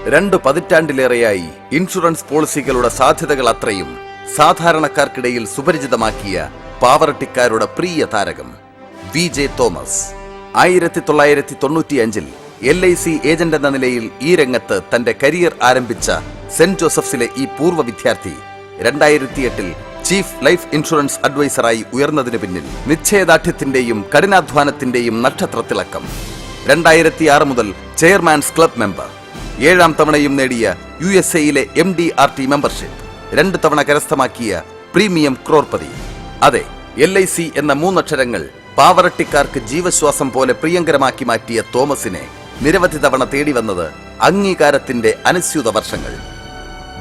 2 പതിറ്റാണ്ടിലേറെയായി ഇൻഷുറൻസ് പോളിസികളുടെ സാധ്യതകൾ അത്രയും സാധാരണക്കാർക്കിടയിൽ സുപരിചിതമാക്കിയ പാവറട്ടിക്കാരുടെ പ്രിയ താരകം VJ തോമസ്. 1995-ൽ LIC ഏജന്റ് എന്ന നിലയിൽ ഈ രംഗത്ത് തന്റെ കരിയർ ആരംഭിച്ച സെന്റ് ജോസഫ്സിലെ ഈ പൂർവ്വ വിദ്യാർത്ഥി 2008-ൽ ചീഫ് ലൈഫ് ഇൻഷുറൻസ് അഡ്വൈസറായി ഉയർന്നതിന് പിന്നിൽ നിശ്ചയദാർഢ്യത്തിന്റെയും കഠിനാധ്വാനത്തിന്റെയും നക്ഷത്രത്തിളക്കം. 2006 മുതൽ ചെയർമാൻസ് ക്ലബ് മെമ്പർ, 7ാം തവണയും നേടിയ USA-യിലെ MDRT മെമ്പർഷിപ്പ്, 2 തവണ കരസ്ഥമാക്കിയ പ്രീമിയം ക്രോർപതി. അതെ, LIC എന്ന 3 അക്ഷരങ്ങൾ പാവറട്ടിക്കാർക്ക് ജീവശ്വാസം പോലെ പ്രിയങ്കരമാക്കി മാറ്റിയ തോമസിനെ നിരവധി തവണ തേടി വന്നത് അംഗീകാരത്തിന്റെ അനുസ്യൂത വർഷങ്ങൾ.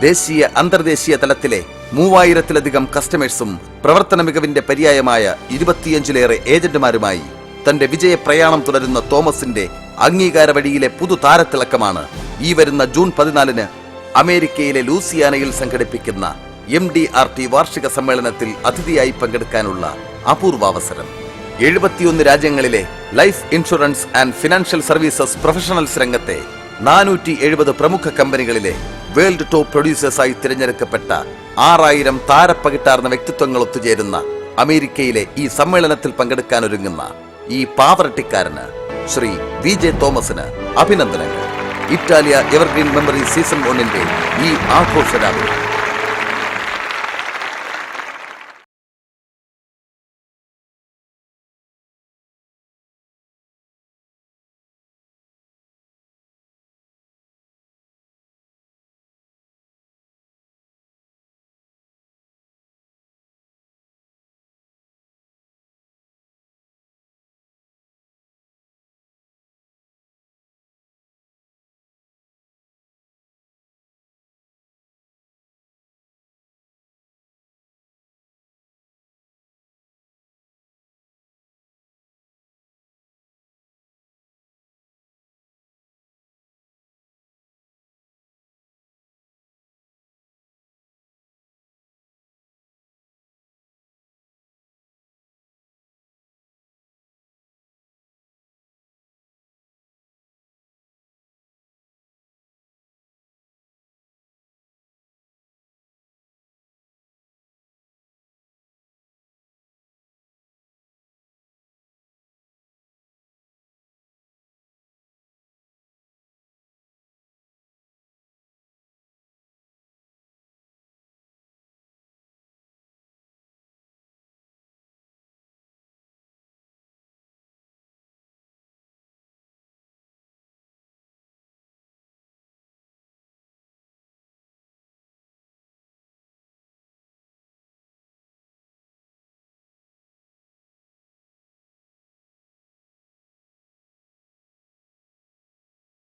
ദേശീയ അന്തർദേശീയ തലത്തിലെ 3000-ലധികം കസ്റ്റമേഴ്സും പ്രവർത്തന മികവിന്റെ പര്യായമായ 25-ലേറെ ഏജന്റുമാരുമായി തന്റെ വിജയപ്രയാണം തുടരുന്ന തോമസിന്റെ അംഗീകാര വഴിയിലെ പുതു താരത്തിളക്കമാണ് ഈ വരുന്ന ജൂൺ 14-ന് അമേരിക്കയിലെ ലൂസിയാനയിൽ സംഘടിപ്പിക്കുന്ന MDRT വാർഷിക സമ്മേളനത്തിൽ അതിഥിയായി പങ്കെടുക്കാനുള്ള അപൂർവാവസരം. 71 രാജ്യങ്ങളിലെ life insurance and financial services professionals രംഗത്തെ 470 പ്രമുഖ കമ്പനികളിലെ വേൾഡ് ടോപ്പ് പ്രൊഡ്യൂസേഴ്സായി തിരഞ്ഞെടുക്കപ്പെട്ട 6000 താരപ്പകിട്ടാർന്ന വ്യക്തിത്വങ്ങൾ ഒത്തുചേരുന്ന അമേരിക്കയിലെ ഈ സമ്മേളനത്തിൽ പങ്കെടുക്കാനൊരുങ്ങുന്ന ഈ പാവറട്ടിക്കാരന് ശ്രീ VJ തോമസിന് അഭിനന്ദനങ്ങൾ. ഇറ്റാലിയ എവർഗ്രീൻ മെമ്മറി സീസൺ 1-ന്റെ ഈ ആഘോഷരാവിലെ